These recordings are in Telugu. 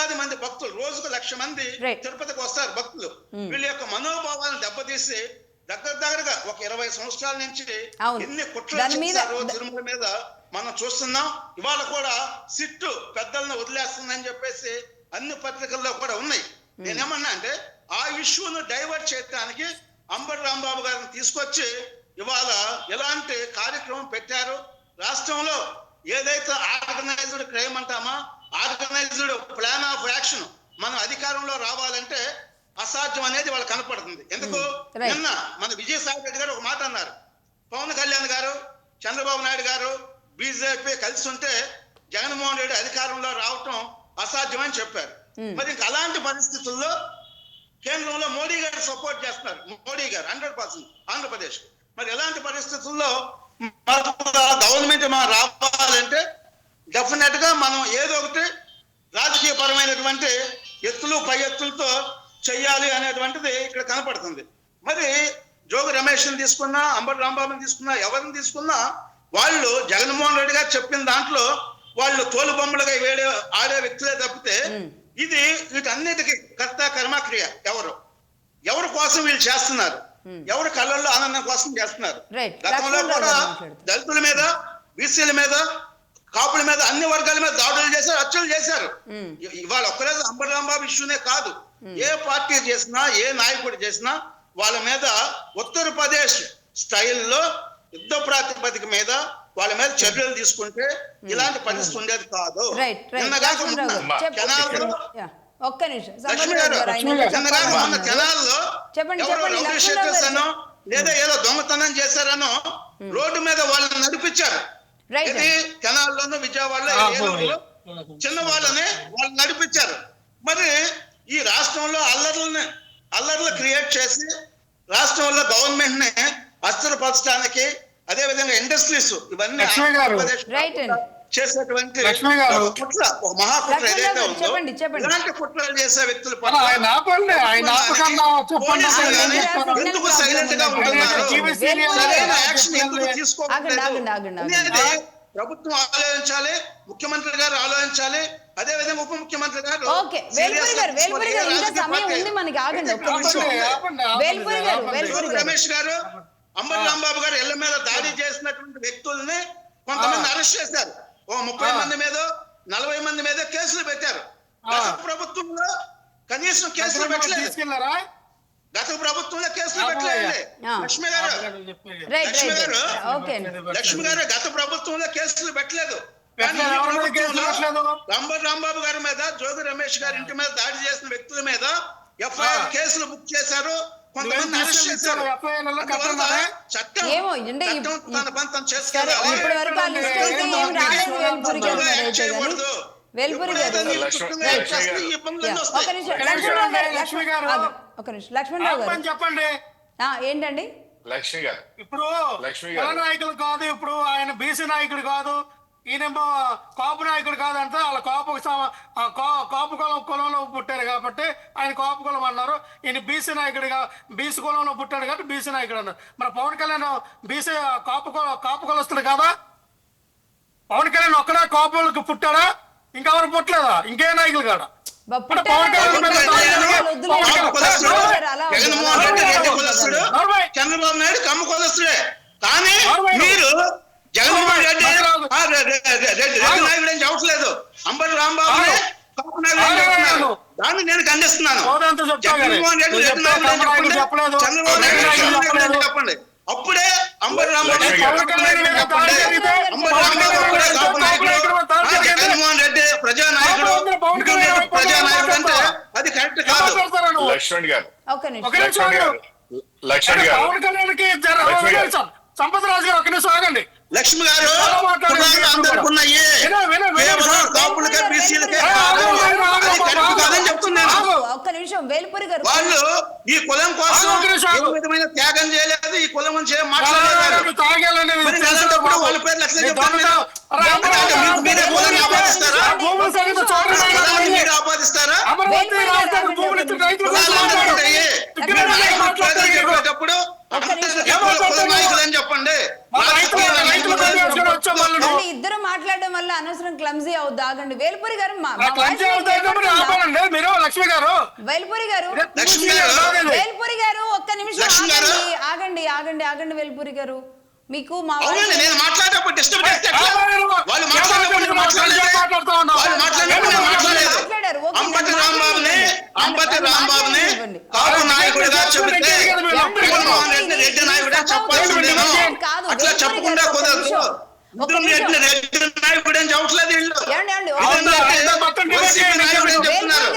లక్షలాది మంది భక్తులు, రోజుకు 1,00,000 మంది తిరుపతికి వస్తారు భక్తులు. వీళ్ళ యొక్క మనోభావాలను దెబ్బతీసి దగ్గరగా ఒక 20 సంవత్సరాల నుంచి ఎన్ని కుట్రలు చేశారో తిరుమల మీద మనం చూస్తున్నాం. ఇవాళ కూడా సిట్టు పెద్దలను వదిలేస్తుందని చెప్పేసి అన్ని పత్రికల్లో కూడా ఉన్నాయి. నేనేమన్నా అంటే ఆ ఇష్యూను డైవర్ట్ చేయడానికి అంబటి రాంబాబు గారిని తీసుకొచ్చి ఇవాళ ఎలాంటి కార్యక్రమం పెట్టారు. రాష్ట్రంలో ఏదైతే ఆర్గనైజ్డ్ క్రైమ్ అంటామా, ఆర్గనైజ్డ్ ప్లాన్ ఆఫ్ యాక్షన్ మనం అధికారంలో రావాలంటే అసాధ్యం అనేది వాళ్ళకి కనపడుతుంది. ఎందుకు నిన్న మన విజయసాయి రెడ్డి గారు ఒక మాట అన్నారు, పవన్ కళ్యాణ్ గారు, చంద్రబాబు నాయుడు గారు, బీజేపీ కలిసి ఉంటే జగన్మోహన్ రెడ్డి అధికారంలో రావటం అసాధ్యం అని చెప్పారు. మరి ఇంకా అలాంటి పరిస్థితుల్లో కేంద్రంలో మోడీ గారు సపోర్ట్ చేస్తున్నారు, మోడీ గారు 100% ఆంధ్రప్రదేశ్. మరి ఎలాంటి పరిస్థితుల్లో గవర్నమెంట్ మనం రావాలంటే డెఫినెట్ గా మనం ఏదో ఒకటి రాజకీయ పరమైనటువంటి ఎత్తులు పై ఎత్తులతో చెయ్యాలి అనేటువంటిది ఇక్కడ కనపడుతుంది. మరి జోగి రమేష్ని తీసుకున్నా, అంబటి రాంబాబుని తీసుకున్నా, ఎవరిని తీసుకున్నా వాళ్ళు జగన్మోహన్ రెడ్డి గారు చెప్పిన దాంట్లో వాళ్ళు తోలు బొమ్మలుగా ఆడే వ్యక్తులే తప్పితే ఇది వీటన్నిటికీ కర్త కర్మక్రియ ఎవరు కోసం వీళ్ళు చేస్తున్నారు, ఎవరు కళ్ళల్లో ఆనందం కోసం చేస్తున్నారు. గతంలో కూడా దళితుల మీద, బీసీల మీద, కాపుల మీద, అన్ని వర్గాల మీద దాడులు చేశారు, హత్యలు చేశారు. ఇవాళ ఒక్కరోజు అంబటి రాంబాబు ఇష్యూనే కాదు, ఏ పార్టీ చేసినా, ఏ నాయకుడు చేసినా వాళ్ళ మీద ఉత్తరప్రదేశ్ స్టైల్లో యుద్ధ ప్రాతిపదిక మీద వాళ్ళ మీద చర్యలు తీసుకుంటే ఇలాంటి పరిస్థితి ఉండేది కాదు. ఒక్క నిమిషం కెనాల్లో ఎవరో రౌడీ లేదా ఏదో దొంగతనం చేశారనో రోడ్డు మీద వాళ్ళని నడిపించారు. ఇది కెనాల్లోనూ, విజయవాడలో, ఏలూరులో చిన్న వాళ్ళని వాళ్ళు నడిపించారు. మరి ఈ రాష్ట్రంలో అల్లర్లు క్రియేట్ చేసి రాష్ట్రంలో గవర్నమెంట్ ని అస్థిరపరచడానికి, అదే విధంగా ఇండస్ట్రీస్ ఇవన్నీ చేసేటువంటి కుట్ర, ఒక మహాకుట్ర ఏదైతే ఉందో ఇలాంటి కుట్రలు చేసే వ్యక్తులు ఎందుకు సైలెంట్ గా ఉంటున్నారు, సరైన యాక్షన్ ఎందుకు తీసుకోవాలి ప్రభుత్వం ఆలోచించాలి, ముఖ్యమంత్రి గారు ఆలోచించాలి, అదే విధంగా ఉప ముఖ్యమంత్రి గారు. రమేష్ గారు, అంబటి రాంబాబు గారు ఇళ్ల మీద దాడి చేసినటువంటి వ్యక్తుల్ని కొంతమంది అరెస్ట్ చేశారు. 30 మంది మీద, 40 మంది మీద కేసులు పెట్టారు. గత ప్రభుత్వంలో కనీసం కేసులు పెట్టలేదు. గత ప్రభుత్వంలో కేసులు పెట్టలేదండి. లక్ష్మి గారు గత ప్రభుత్వంలో కేసులు పెట్టలేదు. అంబటి రాంబాబు గారి మీద, జోగి రమేష్ గారి ఇంటి మీద దాడి చేసిన వ్యక్తుల మీద ఎఫ్ఐఆర్ కేసులు బుక్ చేశారు, కొంతమంది అరెస్ట్ చేశారు. చట్టం తన పని తను చేసుకోవాలి. చెప్పండి ఏంటండి లక్ష్మి గారు, ఇప్పుడు నాయకులు కాదు, ఇప్పుడు ఆయన బీసీ నాయకుడు కాదు, ఈయనేమో కాపు నాయకుడు కాదంటే వాళ్ళ కాపు కులంలో పుట్టారు కాబట్టి ఆయన కాపు కులం అన్నారు. ఈయన బీసీ నాయకుడిగా బీసీ కులంలో పుట్టాడు కాబట్టి బీసీ నాయకుడు అన్నారు. మరి పవన్ కళ్యాణ్ బీసీ కాపు కులస్తుడు కాదా? పవన్ కళ్యాణ్ ఒక్కడే కాపులకు పుట్టాడా? ఇంకెవరు పుట్టలేదా? ఇంకే నాయకులు కాదా? జగన్మోహన్ రెడ్డి రెడ్డి కులస్తుడు, చంద్రబాబు నాయుడు కమ్మ కులస్తుడే. కానీ మీరు జగన్మోహన్ రెడ్డి రెడ్డి నాయకుడు ఏం చెప్పట్లేదు, అంబటి రాంబాబు కాపు నాయకుడు. దాన్ని నేను ఖండిస్తున్నాను. జగన్మోహన్ రెడ్డి రెడ్డి నాయకుడు చెప్పండి, చంద్రబాబు నాయుడు చెప్పండి. అప్పుడే అంబటి రాంబాబు జగన్మోహన్ రెడ్డి ప్రజానాయకుడు అంటే అది కరెక్ట్ కాదు. లక్ష్మణ్ గారు, సంపతరాజు గారు ఒక నిమిషం ఆగండి. లక్ష్మి గారు అందరికున్నాయి, కాపులకే బీసీలకే కాదని చెప్తున్నాను. వాళ్ళు ఈ కులం కోసం ఏ విధమైన త్యాగం చేయలేదు, ఈ కులం నుంచి ఏం మాట్లాడలేదు. వాళ్ళ పేరు లక్ష్మి చెప్తాను. మీరే కులాన్ని ఆపాదిస్తారా? మీరు ఆపాదిస్తారా? చెప్పేటప్పుడు చెప్పండి. ఇద్దరు మాట్లాడడం వల్ల అనవసరం క్లమ్జీ అవుద్ది. ఆగండి వేల్పూరి గారు, లక్ష్మి గారు. వేల్పూరి గారు, లక్ష్మి గారు, వేల్పూరి గారు ఒక్క నిమిషం లక్ష్మి గారు. ఆగండి ఆగండి ఆగండి వేల్పూరి గారు, మీకు మా అవునండి, నేను మాట్లాడేటప్పుడు డిస్టర్బ్ చేస్తే ఎట్లా? వాళ్ళు మాట్లాడేటప్పుడు నేను మాట్లాడలేదు. వాళ్ళు మాట్లాడేటప్పుడు నేను మాట్లాడలేదు. మాట్లాడారు. ఓకే, అంబటి నేను రాంబాబుని మాట్లాడనివ్వండి. కాపు నాయకుడిగా చెబితే జగన్మోహన్ రెడ్డి రెడ్డి నాయకుడిగా చెప్పాల్సిందేను. అట్లా చెప్పకుండా కుదరదు. ముద్రం రెడ్డి నాయకుడు అని చెప్పట్లేదు వీళ్ళు. ఏమండి, వైసీపీ నాయకుడు అని చెప్తున్నారు.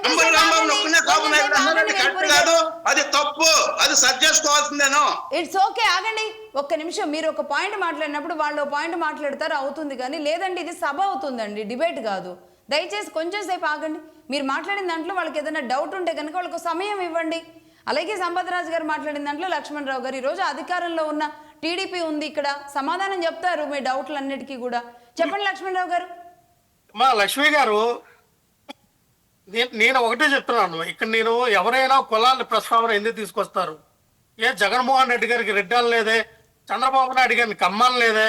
అంబటి రాంబాబుని ఒక్కనే కాపు నాయకుడు అన్నారంటే కరెక్ట్ కాదు, అది తప్పు, అది సరి చేసుకోవాల్సిందేను. ఇట్స్ ఓకే, ఆగండి ఒక్క నిమిషం. మీరు ఒక పాయింట్ మాట్లాడినప్పుడు వాళ్ళు పాయింట్ మాట్లాడతారు, అవుతుంది. కానీ లేదండి, ఇది సభ అవుతుందండి, డిబేట్ కాదు. దయచేసి కొంచెం సేపు ఆగండి. మీరు మాట్లాడిన దాంట్లో వాళ్ళకి ఏదైనా డౌట్ ఉంటే కనుక వాళ్ళకు సమయం ఇవ్వండి. అలాగే సంపత్ రాజు గారు మాట్లాడిన దాంట్లో లక్ష్మణ్ రావు గారు, ఈరోజు అధికారంలో ఉన్న టీడీపీ ఉంది, ఇక్కడ సమాధానం చెప్తారు మీ డౌట్లన్నిటికీ కూడా. చెప్పండి లక్ష్మణ్ రావు గారు. మా లక్ష్మి గారు, నేను ఒకటే చెప్తున్నాను, ఇక్కడ నేను ఎవరైనా కులాల ప్రస్తావన ఎందుకు తీసుకొస్తారు? ఏ జగన్మోహన్ రెడ్డి గారికి రెడ్డాలు లేదే, చంద్రబాబు నాయుడు గారిని కమ్మని లేదే,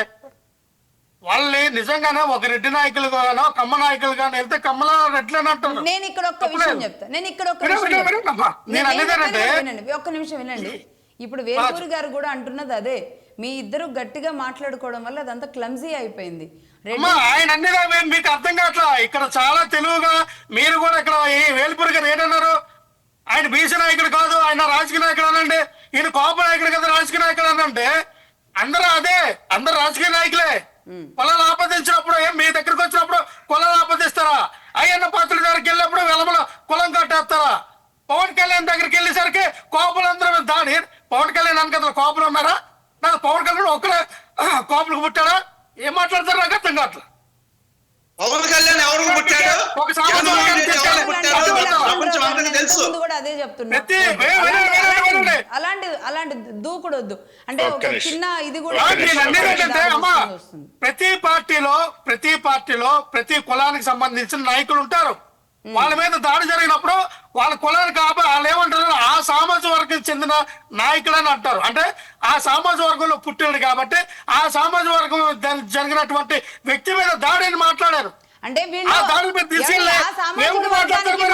వాళ్ళని నిజంగానే ఒక రెడ్డి నాయకులు గానో కమ్మ నాయకులు గానో వెళ్తే కమ్మల రెడ్లని అంటారు. నేను ఇక్కడ ఒక్క విషయం చెప్తా, ఒక్క నిమిషం వినండి. ఇప్పుడు వేల్పూరి గారు కూడా అంటున్నది అదే, మీ ఇద్దరు గట్టిగా మాట్లాడుకోవడం వల్ల అదంతా క్లమ్జీ అయిపోయింది. ఆయన అన్నిగా మీకు అర్థం కావట్లా. ఇక్కడ చాలా తెలుగుగా మీరు కూడా ఇక్కడ వేల్పూరి గారు ఏంటన్నారు, ఆయన బీసీ నాయకుడు కాదు, ఆయన రాజకీయ నాయకుడు అనండి, ఈయన కోప నాయకుడు కదా రాజకీయ నాయకుడు అనంటే అందరూ అదే, అందరు రాజకీయ నాయకులే. కులాలు ఆపదించినప్పుడు మీ దగ్గరికి వచ్చినప్పుడు కులాలు ఆపదిస్తారా? అయ్యన్న పాత్రుడి దగ్గరికి వెళ్ళినప్పుడు వెలమల కులం కట్టేస్తారా? పవన్ కళ్యాణ్ దగ్గరికి వెళ్ళేసరికి కోపలందరూ దాడి. పవన్ కళ్యాణ్ అనక కోపలు ఉన్నారా? నాకు పవన్ కళ్యాణ్ ఒక్కడే కోపలకు పుట్టాడా? ఏం మాట్లాడతారు నాకు అర్థం కావట్లేదు. పవన్ కళ్యాణ్ ఎవరికి పుట్టాడు? అదే చెప్తున్నా, అలాంటి దూకుడు వద్దు. అంటే ఒక చిన్న ఇది కూడా ప్రతి పార్టీలో ప్రతి కులానికి సంబంధించిన నాయకులు ఉంటారు. వాళ్ళ మీద దాడి జరిగినప్పుడు వాళ్ళ కులానికి వాళ్ళు ఏమంటారు, ఆ సామాజిక వర్గం చెందిన నాయకుడు అని అంటారు. అంటే ఆ సామాజిక వర్గంలో పుట్టాడు కాబట్టి ఆ సామాజిక వర్గం జరిగినటువంటి వ్యక్తి మీద దాడిని మాట్లాడారు. అంటే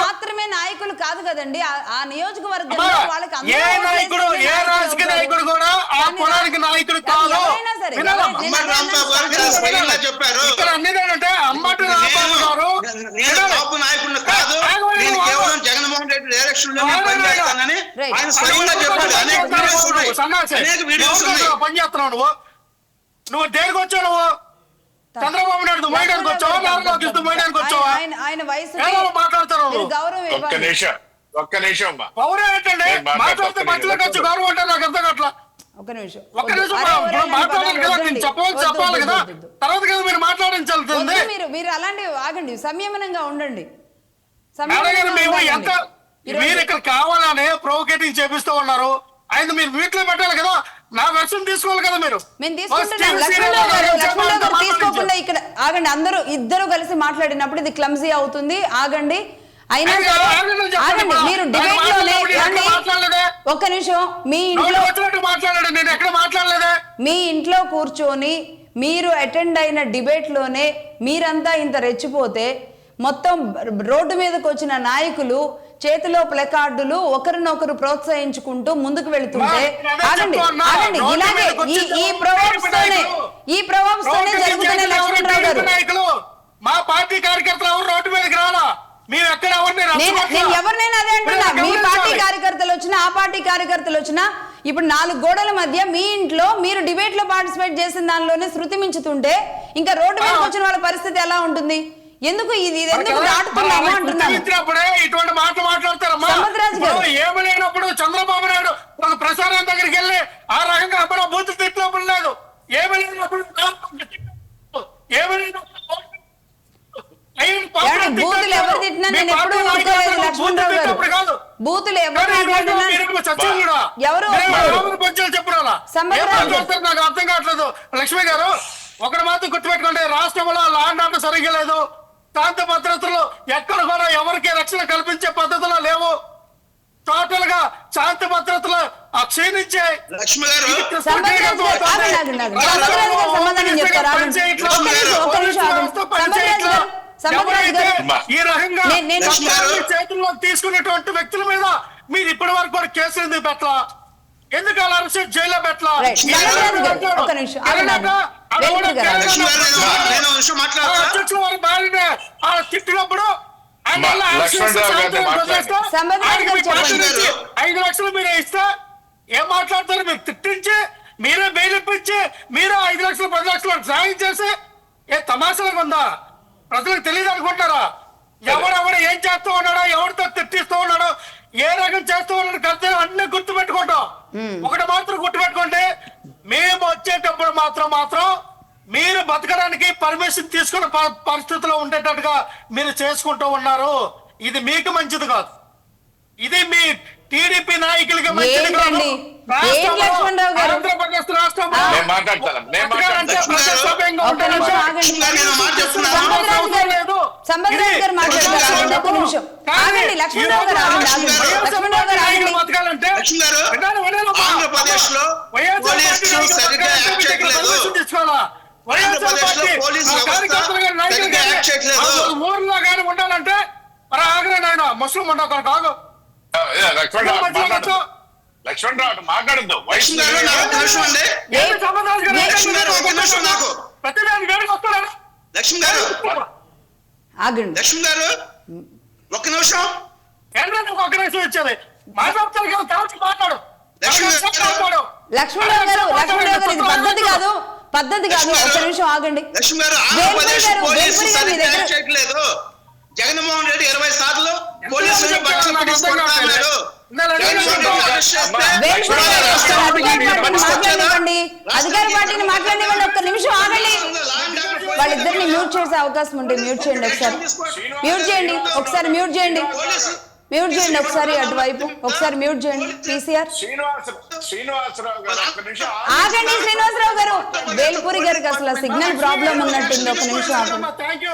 మాత్రమే నాయకులు కాదు కదండి, ఆ నియోజకవర్గంలో వాళ్ళకి ఏ నాయకుడు, ఏ రాజకీయ నాయకుడు కూడా ఆ కులానికి నాయకుడు కాదు. ఇక్కడ అన్నిదేంటంటే అంబటి రాంబాబు గారు నాయకుడు కాదు, నేను కేవలం జగన్మోహన్ రెడ్డి డైరెక్షన్ లో పనిచేస్తానని ఆయన స్వయంగా చెప్పాడు. అనేక వీడియోస్ పని చేస్తున్నావు. నువ్వు దేనికి వచ్చావు? నువ్వు చంద్రబాబు నాయుడు మైదానికి వచ్చావా, నారాయణ మైదానికి వచ్చావా? ఆయన వయసు మాట్లాడతారు. ఒక్క నిమిషం గౌరవం ఏంటండి? మాట్లాడితే మధ్యలోకి వచ్చి గౌరవం అంటే నాకు అర్థం కావట్లా. ఒక్క నిమిషం మాట్లాడాలి కదా, నేను చెప్పాలి కదా, తర్వాత కదా మీరు మాట్లాడించాల్సింది. మీరు అలాంటి ఆగండి, సంయమనంగా ఉండండి. మేము ఎంత మీరు ఇక్కడ కావాలనే ప్రొవోకేటింగ్ చేపిస్తూ ఉన్నారు. ఆయన మీరు వీటిలో పెట్టాలి కదా, నా వెర్షన్ తీసుకోవాలి కదా. మీరు తీసుకోకుండా ఇక్కడ ఆగండి, ఇద్దరు కలిసి మాట్లాడినప్పుడు ఇది క్లమ్జీ అవుతుంది. ఆగండి, అయినా ఆగండి. మీరు డిబేట్ లోనే ఒక్క నిమిషం, మీ ఇంట్లో కూర్చొని మీరు అటెండ్ అయిన డిబేట్ లోనే మీరంతా ఇంత రెచ్చిపోతే మొత్తం రోడ్డు మీదకి వచ్చిన నాయకులు చేతిలో ప్లకార్డులు ఒకరినొకరు ప్రోత్సహించుకుంటూ ముందుకు వెళుతుంటే ఆగండి ఇలాగే ఈ ప్రొవర్బ్స్ తోనే జరుగుతున్న లక్ష్మణరావు గారు, మా పార్టీ కార్యకర్తలు ఎవరు రోడ్డు మీదకి రాలా, మేము ఎక్కడ నేను ఎవరినైనా అదే అంటున్నా. మీ పార్టీ కార్యకర్తలు వచ్చినా ఆ పార్టీ కార్యకర్తలు వచ్చినా ఇప్పుడు 4 గోడల మధ్య మీ ఇంట్లో మీరు డిబేట్ లో పార్టిసిపేట్ చేసిన దానిలోనే శృతి మించుతుంటే ఇంకా రోడ్డు మీదకి వచ్చిన వాళ్ళ పరిస్థితి ఎలా ఉంటుంది? ఎందుకు ఇది ఎందుకు దాటుతున్నాము అంటున్నాను. ఇటువంటి మాటలు మాట్లాడతారమ్మా. ఏమి లేనప్పుడు చంద్రబాబు నాయుడు వాళ్ళ ప్రసారం దగ్గరికి వెళ్ళి ఆ రకంగా అప్పుడు బూతులు తిట్టినప్పుడు లేదు. ఏమి లేనప్పుడు బూతులు ఎవరు తిట్టినా నేను ఎప్పుడు ఊరుకోలేదు లక్ష్మణరావు గారు. బూతులు ఎవరు నాకు అర్థం కావట్లేదు. లక్ష్మి గారు ఒకటి మాత్రం గుర్తుపెట్టుకోండి, రాష్ట్రంలో లా అండ్ ఆర్డర్ సరిగ్గా లేదు. శాంతి భద్రతలు ఎక్కడ కూడా ఎవరికి రక్షణ కల్పించే పద్ధతిలో లేవు. టోటల్ గా శాంతి భద్రతలు క్షీణించే. లక్ష్మి గారు సంపదరాజు గారు ఈ రకంగా నేను చేతుల్లో తీసుకున్నటువంటి వ్యక్తుల మీద మీరు ఇప్పటి వరకు కూడా కేసులు ఎందుకు పెట్టలా? ఎందుకు అలా అరెస్ట్ జైల్లో పెట్టలా? ఒక నిమిషం అధ్యక్షుల వారి భార్యనే తిట్టినప్పుడు 5 లక్షలు మీరే ఇస్తే ఏం మాట్లాడతారు? మీరు తిట్టించి మీరే బెయిల్ ఇప్పించి మీరే 5 లక్షలు 10 లక్షలు సాయం చేసి ఏ తమాషాలుగా ఉందా? ప్రజలకు తెలియదు అనుకుంటారా? ఎవరెవరు ఏం చేస్తూ ఉన్నాడో, ఎవరితో తిట్టిస్తూ ఉన్నాడో, ఏ రకం చేస్తూ ఉన్నాడు కర్తవ్యం అన్ని గుర్తు పెట్టుకుంటాం. ఒకటి మాత్రం గుర్తు పెట్టుకోండి, మేము వచ్చేటప్పుడు మాత్రం మీరు బతకడానికి పర్మిషన్ తీసుకున్న పరిస్థితిలో ఉండేటట్టుగా మీరు చేసుకుంటూ ఉన్నారు. ఇది మీకు మంచిది కాదు, ఇది మీ టీడీపీ నాయకులకి మంచిది కాదు. ఆంధ్రప్రదేశ్ రాష్ట్రంలో ఆంధ్రప్రదేశ్ లో ఊర్లో కానీ ఉండాలంటే మరి ఆగ్రహం ఆయన ముస్లిం ఉండవు కాదు. లక్ష్మణ్ రావు మాట్లాడద్దు. లక్ష్మణ్ గారు ఒక్క నిమిషం ఒక్క నిమిషం ఇచ్చేది మాట్లాడు. లక్ష్మణరావు గారు ఇది పద్ధతి కాదు ఒక్క నిమిషం ఆగండి. లక్ష్మణ్ గారు ఆంధ్రప్రదేశ్ పోలీసు సరిగ్గా చేయట్లేదు. జగన్మోహన్ రెడ్డి 20 సార్లు పోలీసులు అధికార పార్టీని మాట్లాడేవాళ్ళు ఒక్క నిమిషం ఆగండి. వాళ్ళిద్దరిని మ్యూట్ చేసే అవకాశం ఉంటే మ్యూట్ చేయండి. ఒకసారి మ్యూట్ చేయండి ఒకసారి అటువైపు ఒకసారి మ్యూట్ చేయండి. పీసీఆర్ ఆగండి. శ్రీనివాసరావు గారు, వేల్పూరి గారికి అసలు సిగ్నల్ ప్రాబ్లం ఉన్నట్టుంది. ఒక నిమిషం ఆగండి,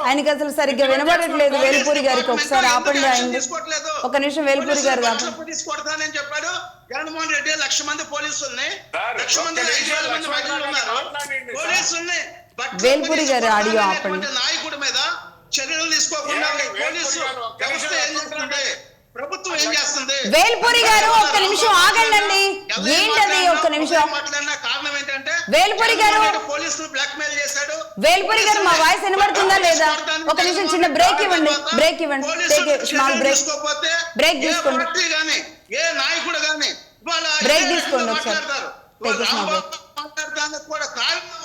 ఆయనకి అసలు సరిగ్గా వినబడట్లేదు. వేల్పూరి గారికి ఒకసారి ఆపండి. ఆయన ఒక నిమిషం వేల్పూరి గారు తీసుకోవడతానని చెప్పాడు. జగన్మోహన్ రెడ్డి 1,00,000 మంది పోలీసుల్ని, 1,00,000 మంది 5,000 మంది మహిళలు ఉన్నారు. పోలీసుల్ని వేల్పూరి గారు ఆడియో ఆపండి. నాయకుడి మీద చర్యలు తీసుకోకుండా పోలీసు వ్యవస్థ ఏం చేస్తుంది, ప్రభుత్వం ఏం చేస్తుంది? వేల్పూరి గారు ఒక్క నిమిషం ఆగండి. ఏంటది? ఒక్క నిమిషం. మాట్లాడిన కారణం ఏంటంటే వేల్పూరి గారు, పోలీసులు బ్లాక్ మెయిల్ చేశాడు. వేల్పూరి గారు మా వాయిస్ వినబడుతుందా లేదా? ఒక నిమిషం చిన్న బ్రేక్ ఇవ్వండి. స్మాల్ బ్రేక్ తీసుకోండి. ఏ నాయకుడు గాని బ్రేక్ తీసుకోండి ఒకసారి. మాట్లాడతారు కూడా కారణం